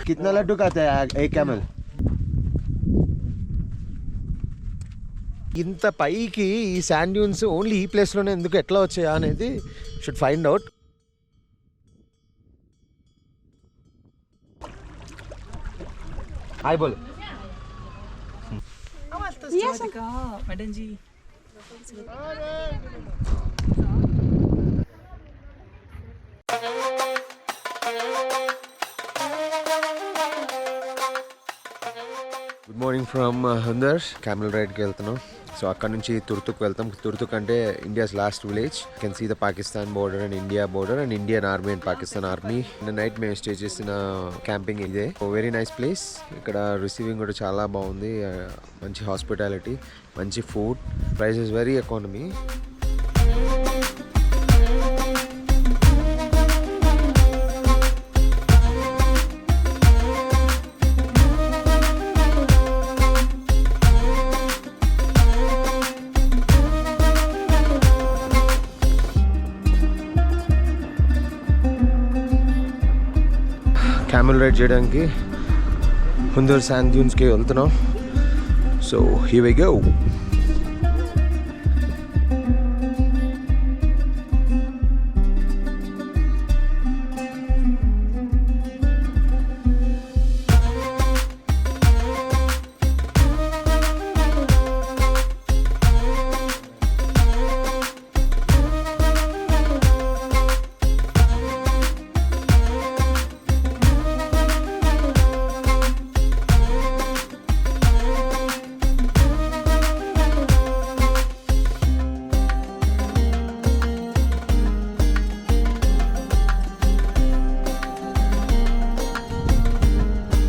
कितना लड्डू खाता है एक कैमल? ఇంత పైకి ఈ శాండ్ డ్యూన్స్ ఓన్లీ ఈ ప్లేస్లోనే ఎందుకు ఎట్లా వచ్చాయా అనేది షుడ్ ఫైండ్ అవుట్. హాయ్ బోల్. Madam ji good morning from Hunder. Camel రైడ్కి వెళ్తున్నాం. సో అక్కడ నుంచి తుర్తుక్ వెళ్తాం. తుర్తుక్ అంటే India's last village. Can see the Pakistan border and India border and Indian army and Pakistan army. Night మేము స్టే చేసిన క్యాంపింగ్ ఇదే. Very nice place. ఇక్కడ రిసీవింగ్ కూడా చాలా బాగుంది. మంచి హాస్పిటాలిటీ, మంచి food, prices very economy. Camel ride చేయడానికి హుందర్ శాండ్ డ్యూన్స్కి వెళ్తున్నాం. So here we go.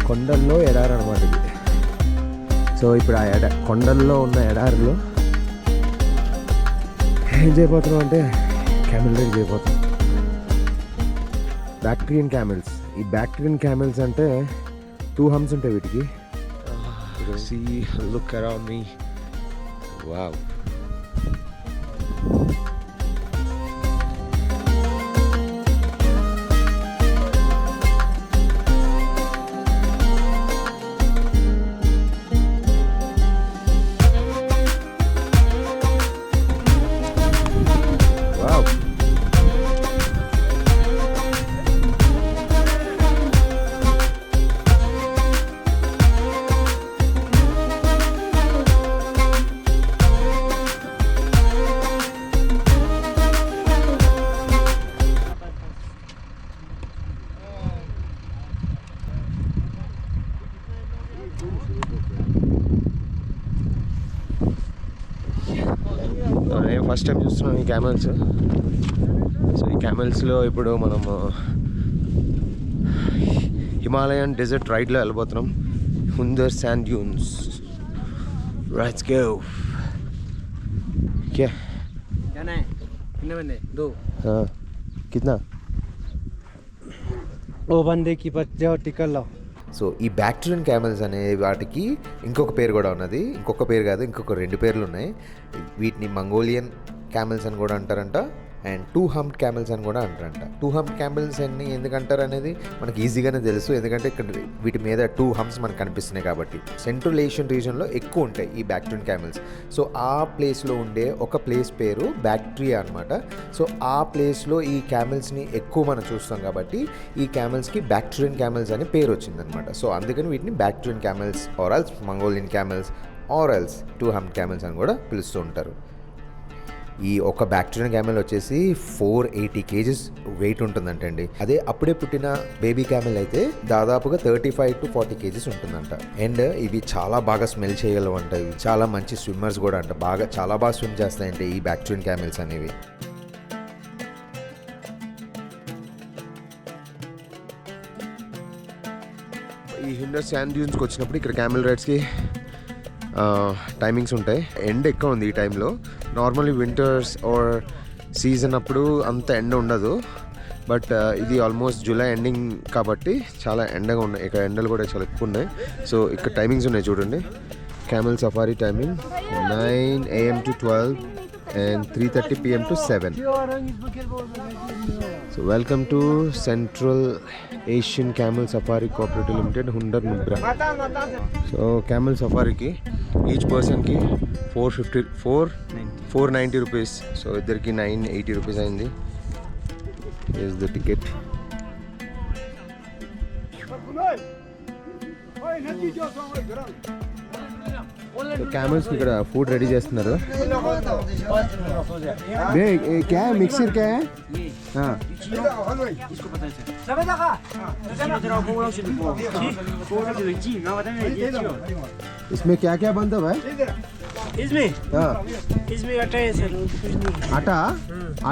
కొండల్లో ఎడారి అనమాట ఇది. సో ఇప్పుడు ఆ కొండల్లో ఉన్న ఎడారిలో ఏం చేయబోతున్నాం అంటే క్యామెల్ రైడ్ చేయబోతున్నాం. Bactrian camels. ఈ బ్యాక్టీరియన్ క్యామెల్స్ అంటే 2 హమ్స్ ఉంటాయి వీటికి. See look around me. Wow. నేను ఫస్ట్ టైం చూస్తున్నాను ఈ క్యామెల్స్. సో ఈ క్యామెల్స్లో ఇప్పుడు మనము హిమాలయన్ డెజర్ట్ రైడ్లో వెళ్ళిపోతున్నాం. హుందర్ శాండ్ డ్యూన్స్. Let's go. क्या जाना है? कितने बंदे? 2. हाँ. कितना? वो बंदे की पर जाओ टिकट लाओ. సో ఈ బ్యాక్టీరియన్ క్యామెల్స్ అనే వాటికి ఇంకొక పేరు కూడా ఉన్నది. ఇంకొక పేరు కాదు, ఇంకొక 2 పేర్లు ఉన్నాయి. వీటిని మంగోలియన్ క్యామెల్స్ అని కూడా అంటారంట, అండ్ 2 హంప్డ్ క్యామెల్స్ అని కూడా అంటారంట. 2 హంప్డ్ క్యామెల్స్ అని ఎందుకంటారు అనేది మనకి ఈజీగానే తెలుసు, ఎందుకంటే ఇక్కడ వీటి మీద 2 హంప్స్ మనకు కనిపిస్తున్నాయి కాబట్టి. సెంట్రల్ ఏషియన్ రీజన్లో ఎక్కువ ఉంటాయి ఈ బ్యాక్టీరియన్ క్యామెల్స్. సో ఆ ప్లేస్లో ఉండే ఒక ప్లేస్ పేరు బ్యాక్ట్రియా అనమాట. సో ఆ ప్లేస్లో ఈ క్యామెల్స్ని ఎక్కువ మనం చూస్తాం కాబట్టి ఈ క్యామెల్స్కి బ్యాక్టీరియన్ క్యామెల్స్ అని పేరు వచ్చిందనమాట. సో అందుకని వీటిని Bactrian camels or else Mongolian camels or else 2 humped camels అని కూడా పిలుస్తూ ఉంటారు. ఈ ఒక బ్యాక్టీరియన్ క్యామెల్ వచ్చేసి 480 kgs వెయిట్ ఉంటుందంటండి. అదే అప్పుడే పుట్టిన బేబీ క్యామెల్ అయితే దాదాపుగా 35 to 40 kgs ఉంటుందంట. అండ్ ఇవి చాలా బాగా స్మెల్ చేయగలవంట. ఇవి చాలా మంచి స్విమ్మర్స్ కూడా అంట. చాలా బాగా స్విమ్ చేస్తాయంటే ఈ బ్యాక్టీరియన్ క్యామెల్స్ అనేవి. ఈ హుందర్ శాండ్ డ్యూన్స్కి వచ్చినప్పుడు ఇక్కడ క్యామెల్ రైడ్స్కి టైమింగ్స్ ఉంటాయి. ఎండ్ ఎక్కువ ఉంది ఈ టైంలో. నార్మల్లీ వింటర్స్ ఆర్ సీజన్ అప్పుడు అంత ఎండ ఉండదు, బట్ ఇది ఆల్మోస్ట్ జూలై ఎండింగ్ కాబట్టి చాలా ఎండగా ఉన్నాయి. ఇక్కడ ఎండలు కూడా చాలా ఎక్కువ ఉన్నాయి. సో ఇక్కడ టైమింగ్స్ ఉన్నాయి చూడండి. Camel safari timing 9 AM to 12 and 3:30 p.m. to 7. So welcome to Central Asian Camel Safari Cooperative Limited, Hundar Nubra. So camel safari ki each person ki 490 rupees. So idhar ki 980 rupees ayindi. Here's the ticket. तो camels की ఇక్కడ food ready చేస్తున్నారు बे क्या है mixer क्या है हां इसमें क्या क्या बनता है भाई इसमें हां इसमें आटा है सर आटा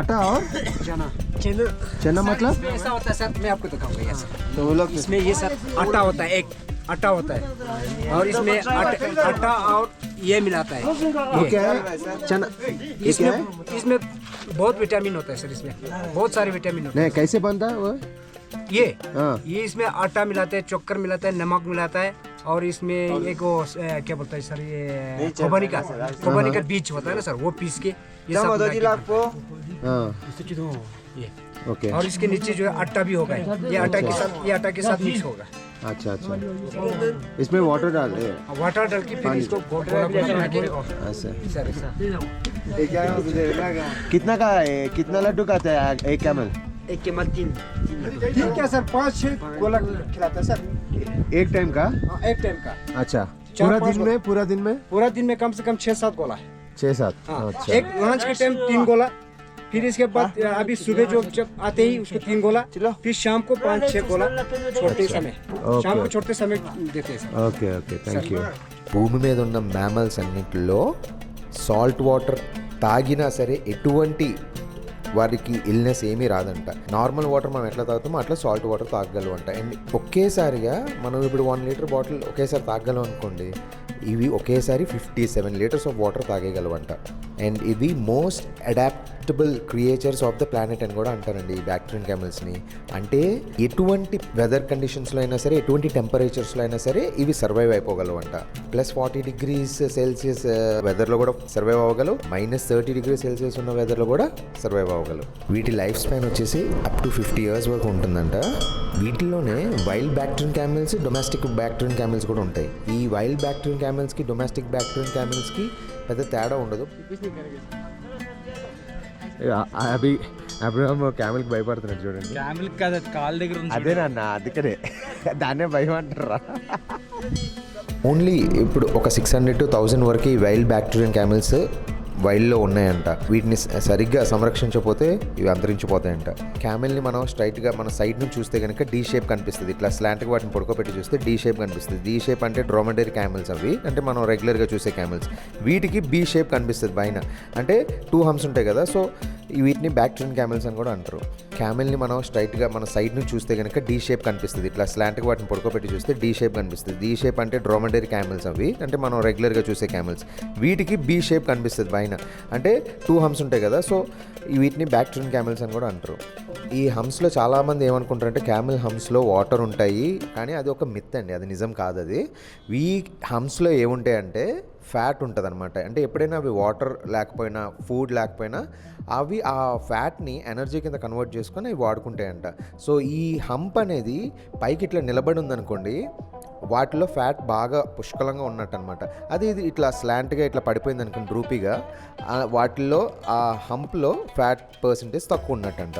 आटा और चना चना मतलब ऐसा होता है सर मैं आपको दिखाऊंगा ये सर तो वो लोग इसमें ये सर आटा होता है एक आटा होता है और इसमें आटा और ये मिलाता है ये क्या है चना ये क्या है इसमें बहुत विटामिन होता है सर इसमें बहुत सारे विटामिन होते नहीं कैसे बनता है वो हैं ये हाँ इसमें आटा मिलाते हैं चक्कर मिलाता है नमक मिलाता है और इसमें एक वो क्या बोलता है सर ये खोबनी का बीज होता है ना सर वो पीस के ये सब मिला के हाँ ये ओके और इसके नीचे जो है आटा भी होगा ये आटा के साथ मिक्स होगा अच्छा अच्छा इसमें वाटर डाल वाटर डाल के फिर इसको गोला बना के ऐसे सर कितना का है कितना लड्डू का आता है एक कैमल एक के मत तीन क्या सर 5-6 गोला खिलाता है सर एक टाइम का एक टाइम का अच्छा 4-5 पूरा दिन में कम से कम 6-7 गोला 6-7 हाँ, अच्छा एक लंच के टाइम 3 गोला फिर इसके बाद अभी सुबह जब आते ही उसको 3 गोला फिर शाम को 5-6 गोला छोड़ते समय शाम को छोड़ते समय देते हैं ఓకే థ్యాంక్ యూ భూమి మీద ఉన్న మ్యామల్స్ అన్నింటిలో సాల్ట్ వాటర్ తాగినా సరే ఎటువంటి వారికి ఇల్నెస్ ఏమీ రాదంట నార్మల్ వాటర్ మనం ఎట్లా తాగుతామో అట్లా సాల్ట్ వాటర్ తాగగలం అంట అండ్ ఒకేసారిగా మనం ఇప్పుడు 1 లీటర్ బాటిల్ ఒకేసారి తాగగలం అనుకోండి ఇవి ఒకేసారి 57 లీటర్స్ ఆఫ్ వాటర్ తాగేయగలవంట అండ్ ఇవి most adaptable creatures of the planet అని కూడా అంటారండి ఈ బ్యాక్టీరియన్ క్యామెల్స్ని అంటే ఎటువంటి వెదర్ కండిషన్స్లో అయినా సరే ఎటువంటి టెంపరేచర్స్లో అయినా సరే ఇవి సర్వైవ్ అయిపోగలవంట +40°C వెదర్లో కూడా సర్వైవ్ అవ్వగలవు -30°C ఉన్న వెదర్లో కూడా సర్వైవ్ అవ్వగలవు వీటి లైఫ్ స్పాన్ వచ్చేసి అప్ టు 50 years వరకు ఉంటుందంట వీటిలోనే wild Bactrian camels domestic Bactrian camels కూడా ఉంటాయి ఈ వైల్డ్ బ్యాక్టీరియన్ క్యామెల్స్కి డొమెస్టిక్ బ్యాక్టీరియన్ క్యామెల్స్కి పెద్ద తేడా ఉండదు అవి అప్పుడు క్యామెల్కి భయపడుతున్నాడు చూడండి క్యామెల్ కాదు కాల్ దగ్గర అదే నాన్న అందుకనే దాన్నే భయం అంటారా ఓన్లీ ఇప్పుడు ఒక 600 to 1000 వరకు ఈ వైల్డ్ బ్యాక్టీరియన్ క్యామెల్స్ వైల్డ్లో ఉన్నాయంట వీటిని సరిగ్గా సంరక్షించకపోతే ఇవి అంతరించిపోతాయంట క్యామెల్ని మనం స్ట్రైట్గా మన సైడ్ నుంచి చూస్తే కనుక డీ షేప్ కనిపిస్తుంది ఇట్లా స్లాంట్గా వాటిని పడుకోబెట్టి చూస్తే డీ షేప్ కనిపిస్తుంది డీ షేప్ అంటే డ్రోమెడరీ క్యామెల్స్ అవి అంటే మనం రెగ్యులర్గా చూసే క్యామెల్స్ వీటికి బీ షేప్ కనిపిస్తుంది పైన అంటే 2 హంప్స్ ఉంటాయి కదా సో వీటిని బ్యాక్టీరియన్ క్యామెల్స్ అని కూడా అంటారు క్యామెల్ని మనం స్ట్రైట్గా మన సైడ్ నుంచి చూస్తే కనుక డీ షేప్ కనిపిస్తుంది ఇట్లా స్లాంట్గా వాటిని పడుకోబెట్టి చూస్తే డీ షేప్ కనిపిస్తుంది డీ షేప్ అంటే డ్రోమెడరీ క్యామెల్స్ అవి అంటే మనం రెగ్యులర్గా చూసే క్యామెల్స్ వీటికి బీ షేప్ కనిపిస్తుంది పైన అంటే 2 హంప్స్ ఉంటాయి కదా సో వీటిని బ్యాక్టీరియన్ క్యామెల్స్ అని కూడా అంటారు ఈ హంప్స్లో చాలామంది ఏమనుకుంటారంటే క్యామెల్ హంప్స్లో వాటర్ ఉంటాయి కానీ అది ఒక మిత్ అండి అది నిజం కాదు అది ఈ హంప్స్లో ఏముంటాయంటే ఫ్యాట్ ఉంటుంది అనమాట అంటే ఎప్పుడైనా అవి వాటర్ లేకపోయినా ఫుడ్ లేకపోయినా అవి ఆ ఫ్యాట్ని ఎనర్జీ కింద కన్వర్ట్ చేసుకొని అవి వాడుకుంటాయంట సో ఈ హంప్ అనేది పైకి ఇట్లా నిలబడి ఉందనుకోండి వాటిలో ఫ్యాట్ బాగా పుష్కలంగా ఉన్నట్టు అనమాట అది ఇది ఇట్లా స్లాంట్గా ఇట్లా పడిపోయింది అనుకోండి డ్రూపీగా వాటిల్లో ఆ హంప్లో ఫ్యాట్ పర్సెంటేజ్ తక్కువ ఉన్నట్టంట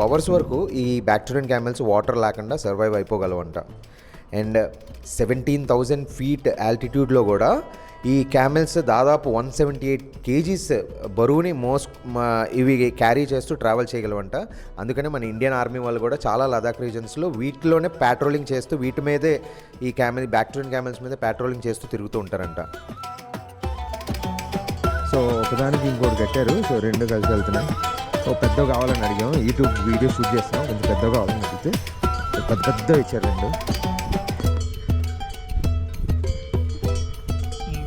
అవర్స్ వరకు ఈ బ్యాక్టీరియన్ క్యామెల్స్ వాటర్ లేకుండా సర్వైవ్ అయిపోగలవంట అండ్ 17,000 feet ఆల్టిట్యూడ్లో కూడా ఈ క్యామెల్స్ దాదాపు 178 kgs బరువుని ఇవి క్యారీ చేస్తూ ట్రావెల్ చేయగలవంట అందుకనే మన ఇండియన్ ఆర్మీ వాళ్ళు కూడా చాలా లదాఖ్ రీజన్స్లో వీటిలోనే ప్యాట్రోలింగ్ చేస్తూ వీటి మీదే ఈ బ్యాక్టీరియన్ క్యామెల్స్ మీద ప్యాట్రోలింగ్ చేస్తూ తిరుగుతూ ఉంటారంట సో ఒకదానికి ఇంకోటి కట్టారు. సో రెండు కలిసి వెళ్తున్నాయి. సో పెద్దగా కావాలని అడిగాం. యూట్యూబ్ వీడియో షూట్ చేస్తున్నాం, కొంచెం పెద్దగా కావాలని అడిగితే పెద్ద ఇచ్చారు రెండు.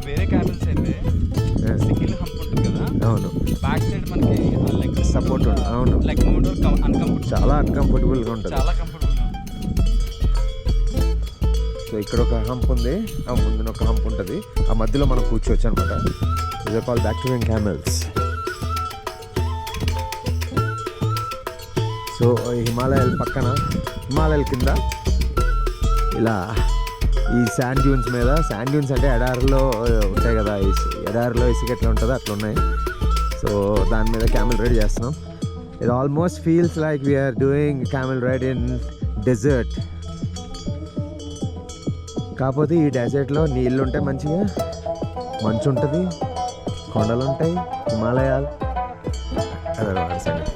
వేరే క్యాబిన్స్ అయితే సింగిల్ హంప్ ఉంటుంది కదా, అవును, బ్యాక్ సైడ్ మనకి లెగ్ సపోర్ట్ ఉంటుంది. అవును, లెగ్ మోడ్ అన్కంఫర్టబుల్, చాలా అన్కంఫర్టబుల్గా ఉంటుంది. చాలా కంఫర్టబుల్. సో ఇక్కడ ఒక హంప్ ఉంది, ఆ ముందున ఒక హంప్ ఉంటుంది, ఆ మధ్యలో మనం కూర్చోవచ్చు అనమాట. ఇదే కాల్ బ్యాక్టీరియన్ క్యామెల్స్. సో హిమాలయాల పక్కన, హిమాలయాల కింద ఇలా ఈ శాండ్ డ్యూన్స్ మీద, శాండ్ డ్యూన్స్ అంటే ఎడారిలో ఉంటాయి కదా, ఎడారిలో ఇసుక ఎట్లా ఉంటుందో అట్లా ఉన్నాయి. సో దాని మీద క్యామెల్ రైడ్ చేస్తున్నాం. It almost feels like we are doing camel ride in desert. కాకపోతే ఈ డెజర్ట్లో నీళ్ళు ఉంటాయి, మంచిగా మంచు ఉంటుంది, కొండలు ఉంటాయి, హిమాలయాలు. అదనమాట సంగతి.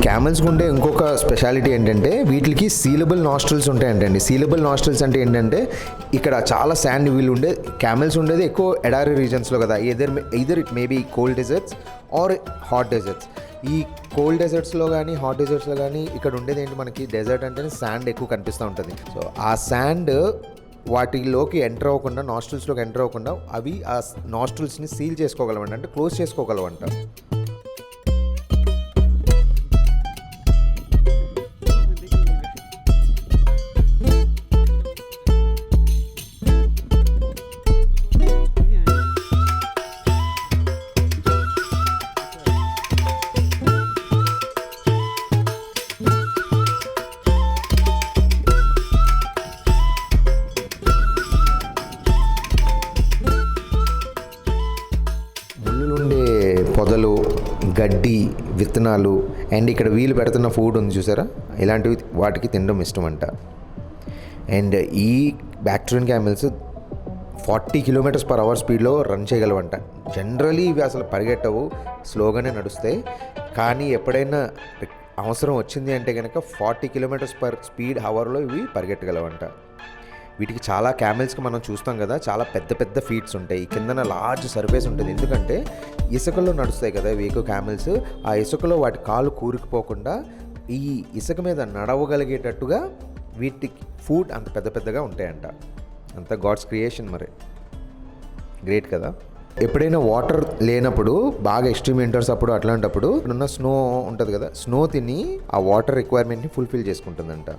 క్యామెల్స్ ఉండే ఇంకొక స్పెషాలిటీ ఏంటంటే వీటికి సీలబుల్ నాస్ట్రిల్స్ ఉంటాయంటండి. సీలబుల్ నాస్ట్రిల్స్ అంటే ఏంటంటే ఇక్కడ చాలా శాండ్ వీళ్ళు ఉండే క్యామెల్స్ ఉండేది ఎక్కువ ఎడారి రీజన్స్లో కదా, either it maybe cold deserts or hot deserts. ఈ కోల్డ్ డెజర్ట్స్లో కానీ హాట్ డెజర్ట్స్లో కానీ ఇక్కడ ఉండేది ఏంటి, మనకి డెజర్ట్ అంటేనే శాండ్ ఎక్కువ కనిపిస్తూ ఉంటుంది. సో ఆ శాండ్ వాటిలోకి ఎంటర్ అవ్వకుండా, నాస్ట్రిల్స్లోకి ఎంటర్ అవ్వకుండా అవి ఆ నాస్ట్రిల్స్ని సీల్ చేసుకోగలవంట, అంటే క్లోజ్ చేసుకోగలవంట. పొదలు, గడ్డి, విత్తనాలు అండ్ ఇక్కడ వీళ్ళు పెడుతున్న ఫుడ్ ఉంది చూసారా, ఇలాంటివి వాటికి తినడం ఇష్టం అంట. అండ్ ఈ బ్యాక్టీరియన్ క్యామెల్స్ 40 km/h స్పీడ్లో రన్ చేయగలవంట. జనరలీ ఇవి అసలు పరిగెట్టవు, స్లోగానే నడుస్తాయి. కానీ ఎప్పుడైనా అవసరం వచ్చింది అంటే కనుక 40 km/h ఇవి పరిగెట్టగలవంట. వీటికి చాలా క్యామెల్స్కి మనం చూస్తాం కదా, చాలా పెద్ద పెద్ద ఫీట్స్ ఉంటాయి, కిందన లార్జ్ సర్ఫేస్ ఉంటుంది. ఎందుకంటే ఇసుకలో నడుస్తాయి కదా ఇవి ఎక్కువ క్యామెల్స్. ఆ ఇసుకలో వాటి కాలు కూరుకుపోకుండా ఈ ఇసుక మీద నడవగలిగేటట్టుగా వీటికి ఫుడ్ అంత పెద్ద పెద్దగా ఉంటాయంట. అంత గాడ్స్ క్రియేషన్. మరి గ్రేట్ కదా. ఎప్పుడైనా వాటర్ లేనప్పుడు, బాగా ఎక్స్ట్రీమ్ వింటర్స్ అప్పుడు, అట్లాంటప్పుడు ఉన్న స్నో ఉంటుంది కదా, స్నో తిని ఆ వాటర్ రిక్వైర్మెంట్ని ఫుల్ఫిల్ చేసుకుంటుందంట.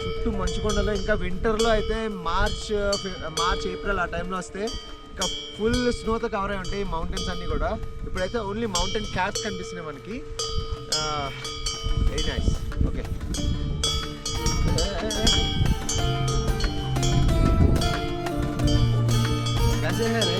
చుట్టూ మంచుకొండలో ఇంకా వింటర్లో అయితే మార్చ్, ఏప్రిల్ ఆ టైంలో వస్తే ఇంకా ఫుల్ స్నోతో కవర్ అయి ఉంటాయి మౌంటైన్స్ అన్నీ కూడా. ఇప్పుడైతే ఓన్లీ మౌంటైన్ క్యాప్స్ కనిపిస్తున్నాయి మనకి. Very nice. ఓకే, कैसे है रे?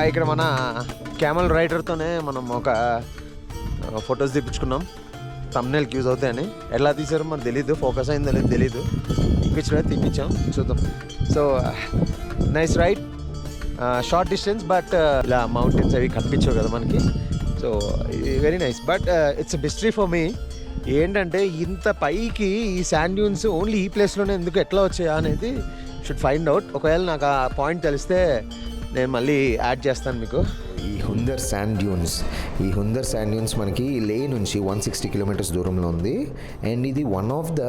ఇక్కడ మన క్యామెల్ రైడర్తోనే మనం ఒక ఫొటోస్ తీపించుకున్నాం, థంబ్నెయిల్కి యూజ్ అవుతాయని. ఎలా తీసారో మనకు తెలీదు, ఫోకస్ అయిందో లేదు తెలీదు. తీపించాం, చూద్దాం. So nice ride, short distance, but ఇలా మౌంటైన్స్ అవి కనిపించవు కదా మనకి. So very nice. But it's mystery for me, ఏంటంటే ఇంత పైకి ఈ శాండ్ డ్యూన్స్ ఓన్లీ ఈ ప్లేస్లోనే ఎందుకు ఎట్లా వచ్చాయా అనేది షుడ్ ఫైండ్ అవుట్. ఒకవేళ నాకు ఆ పాయింట్ తెలిస్తే నేను మళ్ళీ యాడ్ చేస్తాను మీకు. ఈ హుందర్ శాండ్ డ్యూన్స్ మనకి లే నుంచి 160 కిలోమీటర్స్ దూరంలో ఉంది. అండ్ ఇది one of the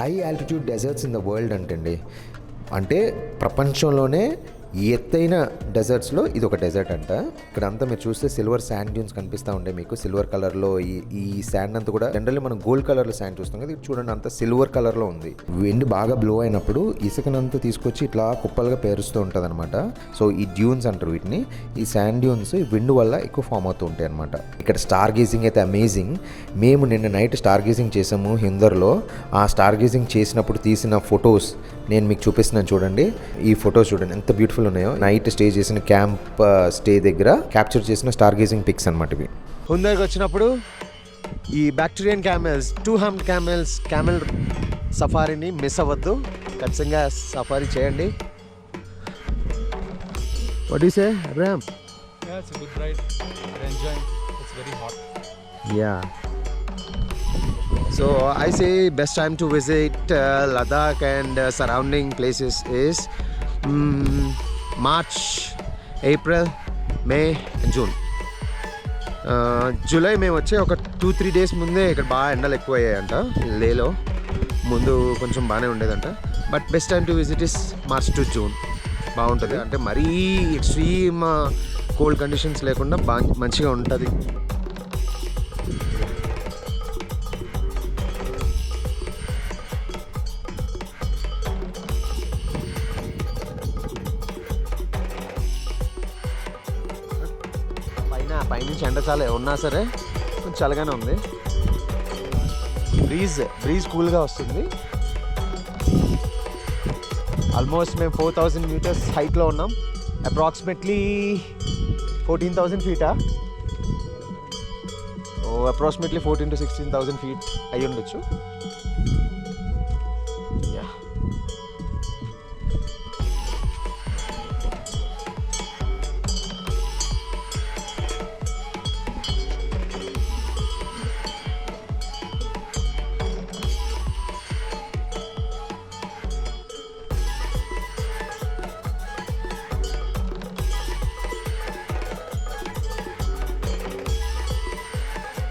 high altitude deserts in the world అంటండి. అంటే ప్రపంచంలోనే ఎత్తైన డెజర్ట్స్లో ఇది ఒక డెజర్ట్ అంట. ఇక్కడ అంతా మీరు చూస్తే సిల్వర్ శాండ్ డ్యూన్స్ కనిపిస్తూ ఉంటాయి మీకు, సిల్వర్ కలర్లో. ఈ శాండ్ అంతా కూడా జనరల్లీ మనం గోల్డ్ కలర్లో శాండ్ చూస్తాం కదా, ఇది చూడండి అంతా సిల్వర్ కలర్లో ఉంది. విండ్ బాగా బ్లో అయినప్పుడు ఇసుకనంతా తీసుకొచ్చి ఇట్లా కుప్పలుగా పేరుస్తూ ఉంటుంది అనమాట. సో ఈ డ్యూన్స్ అంటారు వీటిని. ఈ శాండ్ డ్యూన్స్ విండ్ వల్ల ఎక్కువ ఫామ్ అవుతూ ఉంటాయి అనమాట. ఇక్కడ స్టార్ గేజింగ్ అయితే అమేజింగ్. మేము నిన్న నైట్ స్టార్ గేజింగ్ చేసాము హిందర్లో. ఆ స్టార్ గేజింగ్ చేసినప్పుడు తీసిన ఫొటోస్ నేను మీకు చూపిస్తున్నాను చూడండి. ఈ ఫొటోస్ చూడండి ఎంత బ్యూటిఫుల్ ఉన్నాయో. నైట్ స్టే చేసిన క్యాంప్ స్టే దగ్గర క్యాప్చర్ చేసిన స్టార్ గేజింగ్ పిక్స్ అనమాట ఇవి. హుందర్కి వచ్చినప్పుడు ఈ బ్యాక్టీరియన్ క్యామెల్స్, 2 హంప్డ్ క్యామెల్ సఫారీని మిస్ అవ్వద్దు. ఖచ్చితంగా సఫారీ చేయండి. What you say Abraham? Yeah, it's a good ride. We're enjoying. It's very hot. Yeah. So I say best time to visit Ladakh and surrounding places is March, April, May and June. July మేము వచ్చే ఒక 2-3 days ముందే ఇక్కడ బాగా ఎండలు ఎక్కువ అయ్యాయంట లేలో. ముందు కొంచెం బాగానే ఉండేదంట. But best time to visit is March to June. బాగుంటుంది. అంటే మరీ ఎక్స్ట్రీమ్ కోల్డ్ కండిషన్స్ లేకుండా బాగా మంచిగా ఉంటుంది. పైనుంచి ఎండ చాలా ఉన్నా సరే కొంచెం చల్లగానే ఉంది. బ్రీజ్ కూల్గా వస్తుంది. ఆల్మోస్ట్ మేము 4000 మీటర్స్ హైట్లో ఉన్నాం. అప్రాక్సిమేట్లీ 14,000 ఫీటా, అప్రాక్సిమేట్లీ 14,000 to 16,000 ఫీట్ అయ్యి ఉండొచ్చు.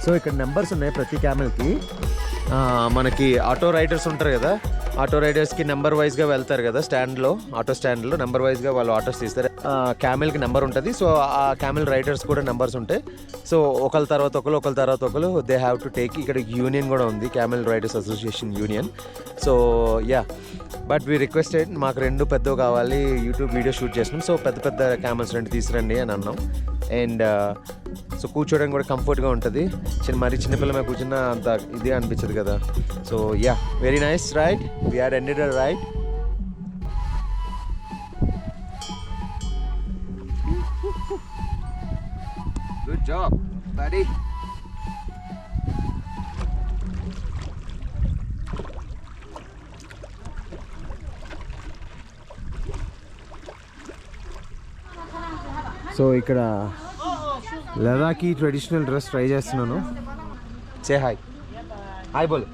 సో ఇక్కడ నెంబర్స్ ఉన్నాయి ప్రతి క్యామెల్కి. మనకి ఆటో రైడర్స్ ఉంటారు కదా, ఆటో రైడర్స్కి నెంబర్ వైజ్గా వెళ్తారు కదా స్టాండ్లో, ఆటో స్టాండ్లో నెంబర్ వైజ్గా వాళ్ళు ఆటోస్ తీస్తారు. క్యామెల్కి నెంబర్ ఉంటుంది. సో ఆ క్యామెల్ రైడర్స్ కూడా నెంబర్స్ ఉంటాయి. సో ఒకళ్ళ తర్వాత ఒకరు దే హ్యావ్ టు టేక్. ఇక్కడ యూనియన్ కూడా ఉంది, camel riders association union. So yeah, but we requested మాకు 2 పెద్దవి కావాలి, యూట్యూబ్ వీడియో షూట్ చేసినాం. సో పెద్ద క్యామెల్స్ 2 తీసుకురండి అని అన్నాం. అండ్ సో కూర్చోవడానికి కూడా కంఫర్ట్గా ఉంటుంది. మరి చిన్నపిల్ల మీద కూర్చున్నా అంత ఇది అనిపించదు కదా. So yeah, very nice ride. We had ended a ride. Good job buddy. So ఇక్కడ లదాఖీ ట్రెడిషనల్ డ్రెస్ ట్రై చేస్తున్నాను. Say hi. హాయ్ బోల్.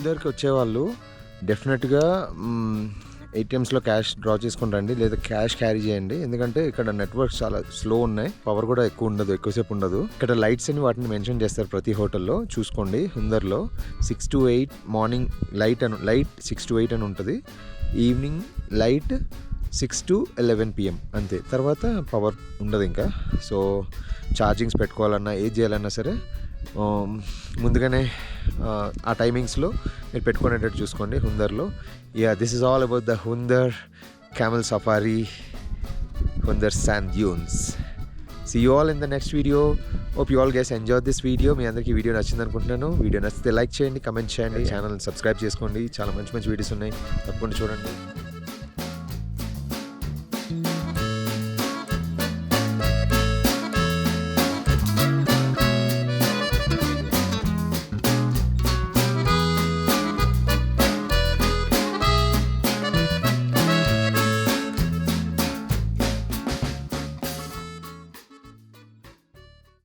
హుందర్కి వచ్చేవాళ్ళు డెఫినెట్గా ఏటీఎమ్స్లో క్యాష్ డ్రా చేసుకుని రండి, లేదా క్యాష్ క్యారీ చేయండి. ఎందుకంటే ఇక్కడ నెట్వర్క్స్ చాలా స్లో ఉన్నాయి, పవర్ కూడా ఎక్కువసేపు ఉండదు. ఇక్కడ లైట్స్ అని వాటిని మెన్షన్ చేస్తారు ప్రతి హోటల్లో, చూసుకోండి. హుందర్లో 6 to 8 మార్నింగ్ లైట్ 6 to 8 అని ఉంటుంది. ఈవినింగ్ లైట్ 6 to 11 PM అంతే. తర్వాత పవర్ ఉండదు ఇంకా. సో ఛార్జింగ్స్ పెట్టుకోవాలన్నా ఏది చేయాలన్నా సరే ముందుగానే ఆ టైమింగ్స్లో మీరు పెట్టుకునేటట్టు చూసుకోండి హుందర్లో. Yeah, this is all about the Hunder camel safari, Hunder sand dunes. See you all in the next video. Hope you all guys enjoy this video. మీ అందరికీ వీడియో నచ్చింది అనుకుంటున్నాను. వీడియో నచ్చితే లైక్ చేయండి, కమెంట్ చేయండి, ఛానల్ సబ్స్క్రైబ్ చేసుకోండి. చాలా మంచి మంచి వీడియోస్ ఉన్నాయి, తప్పకుండా చూడండి.